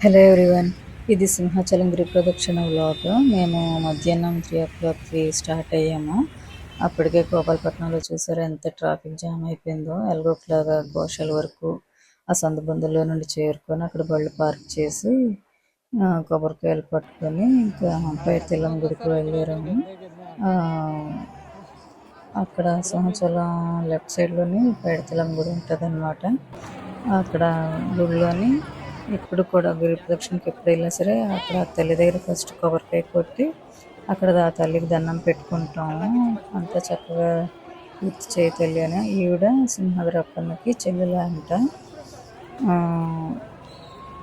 Hello everyone. ఇది సింహాచలం గిరి ప్రదక్షిణ vlog. మేము మధ్యాహ్నం 3 o'clockకి స్టార్ట్ అయ్యాము. అప్పటికే గోపాలపట్నంలో చూసారు ఎంత ట్రాఫిక్ జామ్ అయిపోయిందో. ఎల్గోట్లాగా గోశాల వరకు ఆ సందుబందులో నుండి చేరుకొని అక్కడ బళ్ళు పార్క్ చేసి కొబ్బరికాయలు పట్టుకొని ఇంకా పైడితల్లం గుడికి వెళ్ళాము. అక్కడ సింహాచలం లెఫ్ట్ సైడ్లోని పైడితల్లం గుడి ఉంటుంది అనమాట. అక్కడ గుడిలోని ఎప్పుడు కూడా గిరి ప్రదక్షిణకి ఎప్పుడు వెళ్ళినా సరే అక్కడ తల్లి దగ్గర ఫస్ట్ కొబ్బరికాయ కొట్టి అక్కడ ఆ తల్లికి దండం పెట్టుకుంటాము. అంతా చక్కగా పూర్తి చేయి తల్లి అని. ఈవిడ సింహాద్రప్పన్నకి చెల్లెల అంట.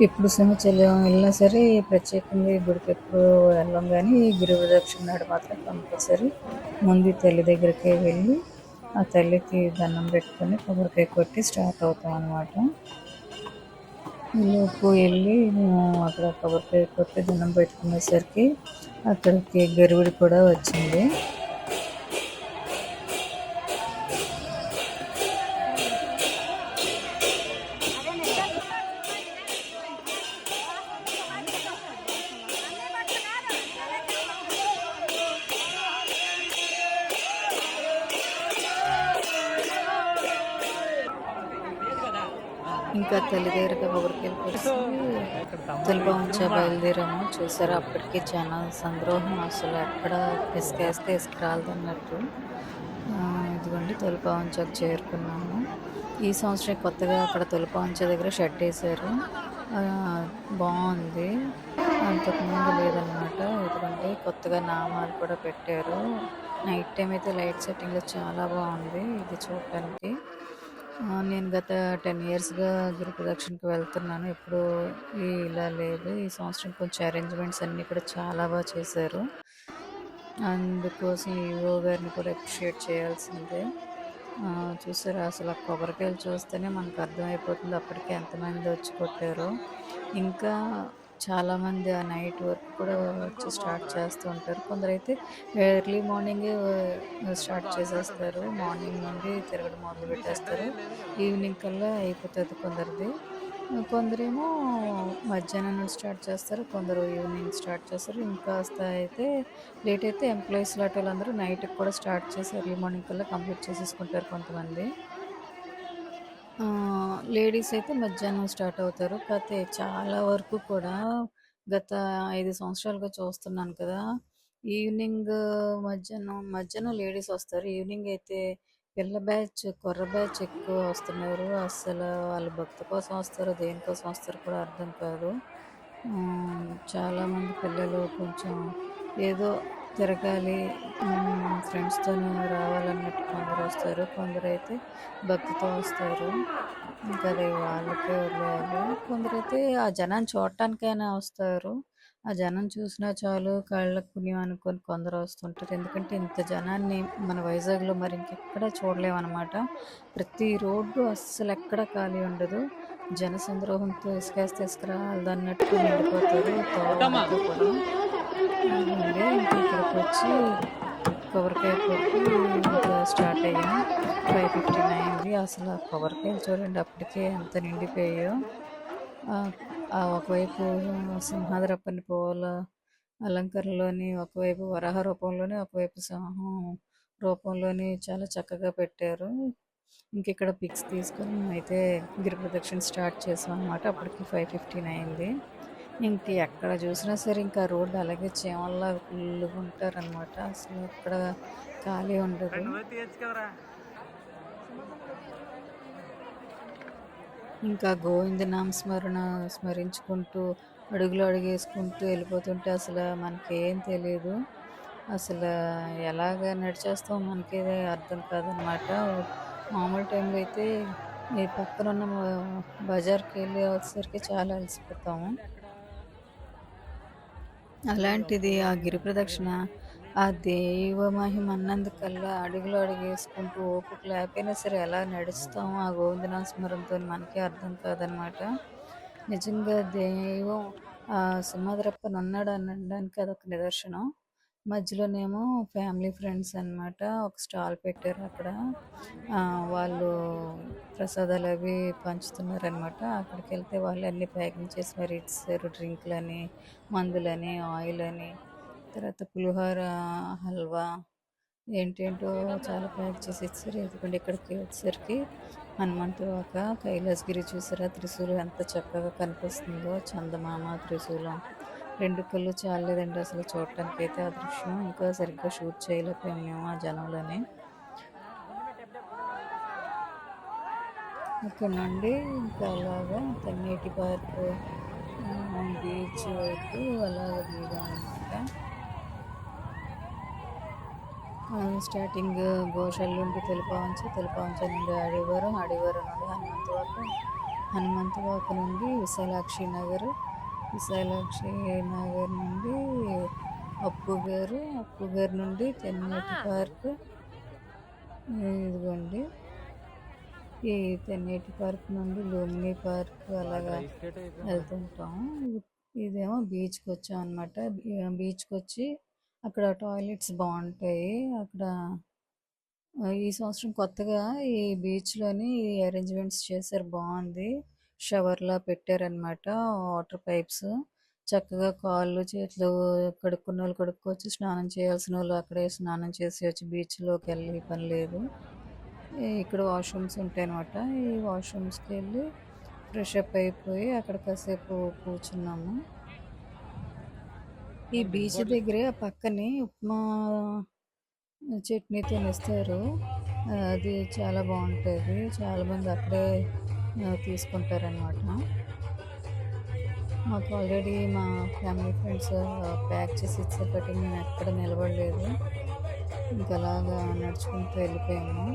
ఎప్పుడు సింహాచలం వెళ్ళినా సరే ప్రత్యేకంగా ఈ గుడికి ఎప్పుడు వెళ్ళం, కానీ ఈ గిరి ప్రదక్షిణ నాడు మాత్రం కంపల్సరీ ముందు తల్లి దగ్గరికి వెళ్ళి ఆ తల్లికి దండం పెట్టుకొని కొబ్బరికాయ కొట్టి స్టార్ట్ అవుతాం అన్నమాట. ఈలోపు వెళ్ళి మేము అక్కడ కొబ్బరికాయ కొట్టి దండం పెట్టుకునేసరికి అక్కడికి గరువుడి కూడా వచ్చింది. ఇంకా తల్లి దగ్గరగా కొబ్బరికాయలు కొట్టి తొలిపంచ బయలుదేరాము. చూసారా, అప్పటికి జన సంద్రోహం అసలు ఎక్కడ ఇసుకేస్తే ఇసుక రాలదన్నట్టు. ఇదిగోండి తొలిపంచకు చేరుకున్నాము. ఈ సంవత్సరం కొత్తగా అక్కడ తొలిపంచ దగ్గర షెడ్ వేశారు. బాగుంది, అంతకుముందు లేదనమాట. ఇదిగోండి కొత్తగా నామాలు కూడా పెట్టారు. నైట్ టైం అయితే లైట్ సెట్టింగ్లో చాలా బాగుంది ఇది చూడటానికి. నేను గత 10 ఇయర్స్గా గిరి ప్రదక్షిణకి వెళ్తున్నాను. ఎప్పుడు ఇలా లేదు. ఈ సంవత్సరం కొంచెం అరేంజ్మెంట్స్ అన్నీ కూడా చాలా బాగా చేశారు. అందుకోసం ఈవో గారిని కూడా అప్రిషియేట్ చేయాల్సిందే. చూసారా, అసలు ఆ కొబ్బరికాయలు చూస్తేనే మనకు అర్థమైపోతుంది అప్పటికే ఎంతమంది వచ్చి కొట్టారో. ఇంకా చాలామంది ఆ నైట్ వరకు కూడా వచ్చి స్టార్ట్ చేస్తూ ఉంటారు. కొందరైతే ఎర్లీ మార్నింగే స్టార్ట్ చేసేస్తారు. మార్నింగ్ నుండి తిరగడం మొదలు పెట్టేస్తారు. ఈవినింగ్ కల్లా అయిపోతుంది కొందరిది. కొందరేమో మధ్యాహ్నం నుండి స్టార్ట్ చేస్తారు, కొందరు ఈవినింగ్ స్టార్ట్ చేస్తారు. ఇంకాస్త అయితే లేట్ అయితే ఎంప్లాయీస్ లాంటి వాళ్ళందరూ నైట్కి కూడా స్టార్ట్ చేసి ఎర్లీ మార్నింగ్ కల్లా కంప్లీట్ చేసేసుకుంటారు కొంతమంది. లేడీస్ అయితే మధ్యాహ్నం స్టార్ట్ అవుతారు. కాకపోతే చాలా వరకు కూడా గత 5 సంవత్సరాలుగా చూస్తున్నాను కదా, ఈవినింగ్ మధ్యాహ్నం లేడీస్ వస్తారు. ఈవినింగ్ అయితే పిల్ల బ్యాచ్, కుర్ర బ్యాచ్ ఎక్కువ వస్తున్నారు. అసలు వాళ్ళు భక్తి కోసం వస్తారో దేనికోసం వస్తారో కూడా అర్థం కాదు. చాలామంది పిల్లలు కొంచెం ఏదో తిరగాలి, ఫ్రెండ్స్తో రావాలన్నట్టు కొందరు వస్తారు, కొందరైతే భక్తితో వస్తారు. ఇంకా అది వాళ్ళకే వదిలేయాలి. కొందరైతే ఆ జనాన్ని చూడటానికైనా వస్తారు. ఆ జనం చూసినా చాలు కళ్ళకు పుణ్యం అనుకొని కొందరు వస్తుంటారు. ఎందుకంటే ఇంత జనాన్ని మన వైజాగ్లో మరి ఇంకెక్కడ చూడలేమన్నమాట. ప్రతి రోడ్డు అస్సలు ఎక్కడ ఖాళీ ఉండదు. జన సంద్రోహంతో ఇసుకేస్తే ఇసుకరాలదన్నట్టు నిండిపోతారు తోవంతా కూడా. ఇదిగోండి ఇంక ఇక్కడికి వచ్చి కొబ్బరికాయ కొట్టి ఇంకా స్టార్ట్ అయ్యాం. 5:15 అయింది. అసలు ఆ కొబ్బరికాయలు చూడండి అప్పటికే ఎంత నిండిపోయాయో. ఒకవైపు సింహాద్రప్పని పూల అలంకరణలోని, ఒకవైపు వరాహ రూపంలోని, ఒకవైపు సింహం రూపంలోని చాలా చక్కగా పెట్టారు. ఇంక ఇక్కడ పిక్స్ తీసుకొని మేమైతే గిరి ప్రదక్షిణ స్టార్ట్ చేసాం అనమాట. అప్పటికి 5:15 అయింది. ఇంక ఎక్కడ చూసినా సరే ఇంకా రోడ్డు అలాగే చీమల్లా ఫుల్గా ఉంటారనమాట. అసలు ఎక్కడ ఖాళీ ఉండదు. ఇంకా గోవిందనామ స్మరించుకుంటూ అడుగులు అడుగేసుకుంటూ వెళ్ళిపోతుంటే అసలు మనకేం తెలియదు. అసలు ఎలాగ నడిచేస్తాం మనకి అర్థం కాదనమాట. మామూలు టైంలో అయితే ఈ పక్కన ఉన్న బజార్కి వెళ్ళి వచ్చేసరికి చాలా అలసిపోతాము. అలాంటిది ఆ గిరి ప్రదక్షిణ ఆ దైవ మహిమ అన్నందుకల్లా అడుగులు అడుగేసుకుంటూ ఓపిక లేకపోయినా సరే ఎలా నడుస్తామో ఆ గోవిందనామ స్మరణతో మనకే అర్థం కాదనమాట. నిజంగా దైవం సింహాద్రప్పన ఉన్నాడు అనడానికి అదొక నిదర్శనం. మధ్యలోనేమో ఫ్యామిలీ ఫ్రెండ్స్ అనమాట. ఒక స్టాల్ పెట్టారు అక్కడ. వాళ్ళు ప్రసాదాలవి పంచుతున్నారనమాట. అక్కడికెళ్తే వాళ్ళు అన్నీ ప్యాకింగ్ చేసి మరి ఇచ్చేసారు. డ్రింకులని, మందులని, ఆయిలని, తర్వాత పులిహోర, హల్వా ఏంటేంటో చాలా ప్యాక్ చేసి ఇచ్చేసారు. ఎందుకంటే ఇక్కడికి వచ్చేసరికి హనుమంతువాక, కైలాసగిరి చూసారా త్రిశూలం ఎంత చక్కగా కనిపిస్తుందో, చందమామ, త్రిశూలం 2 కళ్ళు చాలలేదండి అసలు చూడటానికైతే ఆ దృశ్యం. ఇంకా సరిగ్గా షూట్ చేయలేకపోయాం మేము ఆ జనంలోని. అక్కడ నుండి ఇంకా అలాగా తెన్నేటి పార్క్, బీచ్ వైపు అలాగ దిగామన్నమాట. స్టార్టింగ్ గోశాల నుండి తెలుపవంచ నుండి ఆడివరం నుండి హనుమంతవాక నుండి విశాలాక్షి నగర్ నుండి అప్పు గారు నుండి తెన్నేటి పార్క్. ఇదిగోండి ఈ తెన్నేటి పార్క్ నుండి లూమిని పార్క్ అలాగా వెళ్తుంటాం. ఇదేమో బీచ్కి వచ్చాం అనమాట. బీచ్కి వచ్చి అక్కడ టాయిలెట్స్ బాగుంటాయి. అక్కడ ఈ సంవత్సరం కొత్తగా ఈ బీచ్లోని అరేంజ్మెంట్స్ చేశారు, బాగుంది. షవర్లా పెట్టారనమాట, వాటర్ పైప్స్. చక్కగా కాళ్ళు చేతులు కడుక్కున్న వాళ్ళు కడుక్కోవచ్చు, స్నానం చేయాల్సిన వాళ్ళు అక్కడే స్నానం చేసేయచ్చు, బీచ్లోకి వెళ్ళి పని లేదు. ఇక్కడ వాష్రూమ్స్ ఉంటాయి అనమాట. ఈ వాష్రూమ్స్కి వెళ్ళి ఫ్రెష్ అప్ అయిపోయి అక్కడ కాసేపు కూర్చున్నాము. ఈ బీచ్ దగ్గరే ఆ పక్కనే ఉప్మా చట్నీతో ఇస్తారు. అది చాలా బాగుంటుంది. చాలామంది అక్కడే తీసుకుంటారనమాట. మాకు ఆల్రెడీ మా ఫ్యామిలీ ఫ్రెండ్స్ ప్యాక్ చేసి ఇచ్చారు కాబట్టి మేము ఎక్కడ నిలబడలేదు. ఇంకా అలాగా నడుచుకుంటూ వెళ్ళిపోయాము.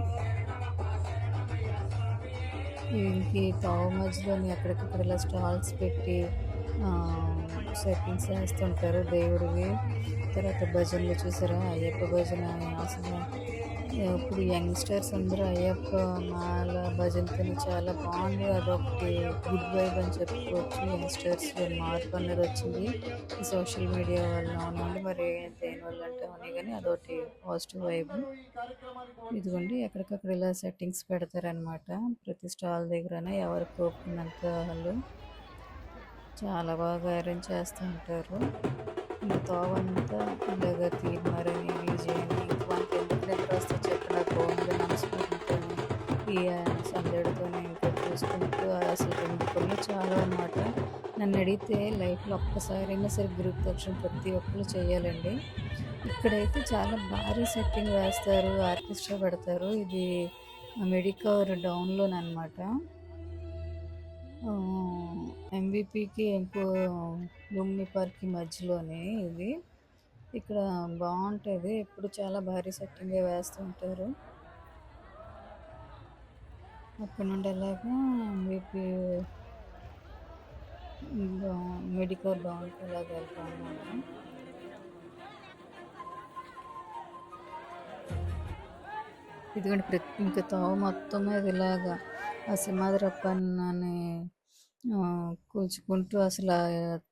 ఇంక తావు మధ్యలోని ఎక్కడికక్కడ ఇలా స్టాల్స్ పెట్టి సెట్టింగ్స్ వేస్తుంటారు దేవుడివి. తర్వాత భజనలు చూసారా, అయ్యప్ప భజన. అసలు ఇప్పుడు యంగ్స్టర్స్ అందరూ అయ్యప్ప మాల భజనతో చాలా బాగుంది. అదొకటి గుడ్ వైబ్ అని చెప్పుకోవచ్చు. యంగ్స్టర్స్ మార్పు అనేది వచ్చింది ఈ సోషల్ మీడియా వల్ల అవునండి, మరి దేనివల్ల అంటే అవునాయి, కానీ అదొకటి పాజిటివ్ వైబ్. ఇదిగోండి ఎక్కడికక్కడ ఇలా సెట్టింగ్స్ పెడతారనమాట. ప్రతి స్టాల్ దగ్గరనే ఎవరికి ఒప్పుకున్నంత వాళ్ళు చాలా బాగా అరేంజ్ చేస్తూ ఉంటారు. ఇంకా తోవంతా ఇలాగ తీర్మారని విజయని ఇంక మనకి ఎందుకు నిద్ర వస్తే చెప్పిన గోవింద నమస్కారంతో ఈ సందడితో ఇంకా చూసుకుంటూ అసలు 2 కళ్ళు చాలా అనమాట. నన్ను అడిగితే లైఫ్లో ఒక్కసారైనా సరే గ్రూప్ దర్శనం ప్రతి ఒక్కరు చేయాలండి. ఇక్కడైతే చాలా భారీ సెట్టింగ్ వేస్తారు, ఆర్కెస్ట్రా పెడతారు. ఇది మెడికవర్ డౌన్లోనమాట. ఎంబీపీకి లుంబిని పార్క్కి మధ్యలోనే ఇది. ఇక్కడ బాగుంటుంది, ఎప్పుడు చాలా భారీ సెట్టింగే వేస్తూ ఉంటారు. అక్కడ నుండి అలాగా ఎంబీపీ మెడికల్ డౌన్కి అలాగ వెళ్తాం అన్నమాట. ఇదిగోండి ఇంకా తావు మొత్తం మీద ఇలాగా ఆ సింహాద్రప్పని కూల్చుకుంటూ అసలు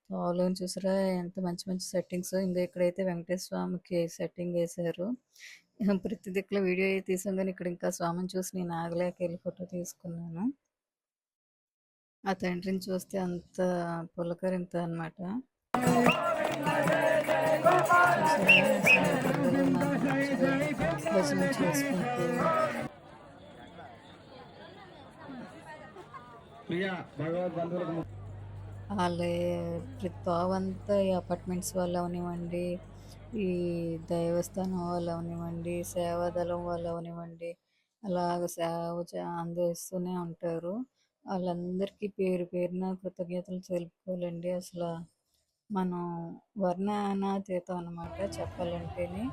తావులోని చూసారా ఎంత మంచి మంచి సెట్టింగ్స్. ఇంకా ఇక్కడైతే వెంకటేశ్వర స్వామికి సెట్టింగ్ వేశారు. ప్రతి దిక్కులో వీడియో తీసాం, కానీ ఇక్కడ ఇంకా స్వామిని చూసి నేను ఆగలేక వెళ్ళి ఫోటో తీసుకున్నాను. ఆ తండ్రిని చూస్తే అంత పులకరింత అనమాట. భజన చేసుకుంటూ వాళ్ళ తోవంతా ఈ అపార్ట్మెంట్స్ వాళ్ళు అవనివ్వండి, ఈ దైవస్థానం వాళ్ళు అవనివ్వండి, సేవాదళం వాళ్ళు అవనివ్వండి, అలాగ సేవ అందిస్తూనే ఉంటారు. వాళ్ళందరికీ పేరు పేరున కృతజ్ఞతలు తెలుపుకోవాలండి. అసలు మనం వర్ణనాతీతం అనమాట చెప్పాలంటేనే.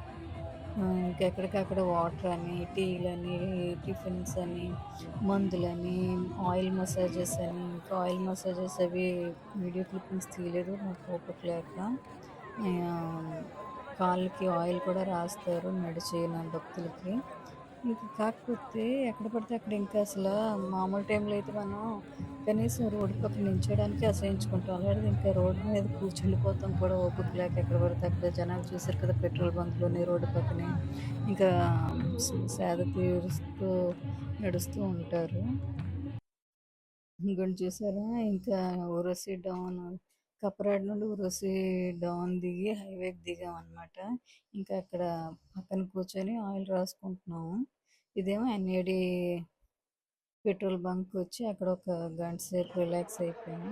ఇంకెక్కడికక్కడ వాటర్ అని, టీలని, టిఫిన్స్ అని, మందులని, ఆయిల్ మసాజెస్ అని. ఇంకా ఆయిల్ మసాజెస్ అవి వీడియో క్లిప్పింగ్స్ తీయలేదు నాకు ఓపిక లేక. కాళ్ళకి ఆయిల్ కూడా రాస్తారు నడిచిన భక్తులకి. ఇంక కాకపోతే ఎక్కడ పడితే అక్కడ ఇంకా అసలు మామూలు టైంలో అయితే మనం కనీసం రోడ్డు పక్కన నించోడానికి అసహించుకుంటాం. అలాంటిది ఇంకా రోడ్డు మీద కూర్చుండిపోతాం కూడా ఓపిక లేక ఎక్కడ పడితే అక్కడ జనాలు చూసారు కదా! పెట్రోల్ బంక్‌లోని రోడ్డు పక్కనే ఇంకా సేద తీరుస్తూ నడుస్తూ ఉంటారు. ఇంకోటి చూసారా ఇంకా ఊరొసి డౌన్ కప్పరాడు నుండి ఊరొసి డౌన్ దిగి హైవేకి దిగామన్నమాట. ఇంకా అక్కడ పక్కన కూర్చొని ఆయిల్ రాసుకుంటున్నాము. ఇదేమో ఎన్ఏడి పెట్రోల్ బంక్ వచ్చి అక్కడ ఒక గంట సేపు రిలాక్స్ అయిపోయాం.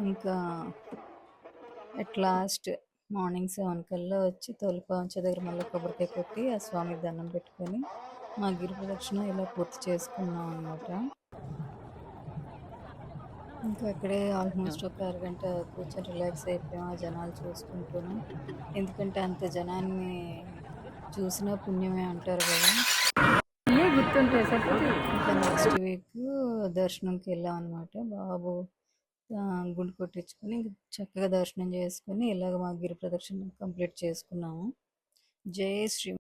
ఇంకా అట్ లాస్ట్ మార్నింగ్ 7 కల్లా వచ్చి తొలిపాంచ దగ్గర మళ్ళీ కొబ్బరికాయ కొట్టి ఆ స్వామికి దండం పెట్టుకొని మా గిరి ప్రదక్షిణ ఇలా పూర్తి చేసుకున్నాం అనమాట. ఇంకా అక్కడే ఆల్మోస్ట్ ఒక అరగంట కూర్చొని రిలాక్స్ అయిపోయాం ఆ జనాలు చూసుకుంటూను. ఎందుకంటే అంత జనాన్ని చూసినా పుణ్యమే అంటారు కదా! ఇయే గుర్తుంటాయి సరిపోతాయి. ఇంకా నెక్స్ట్ వీక్ దర్శనంకి వెళ్ళాం అనమాట. బాబు గుండు కొట్టించుకొని ఇంక చక్కగా దర్శనం చేసుకొని ఇలాగ మా గిరి ప్రదక్షిణ కంప్లీట్ చేసుకున్నాము. జై శ్రీ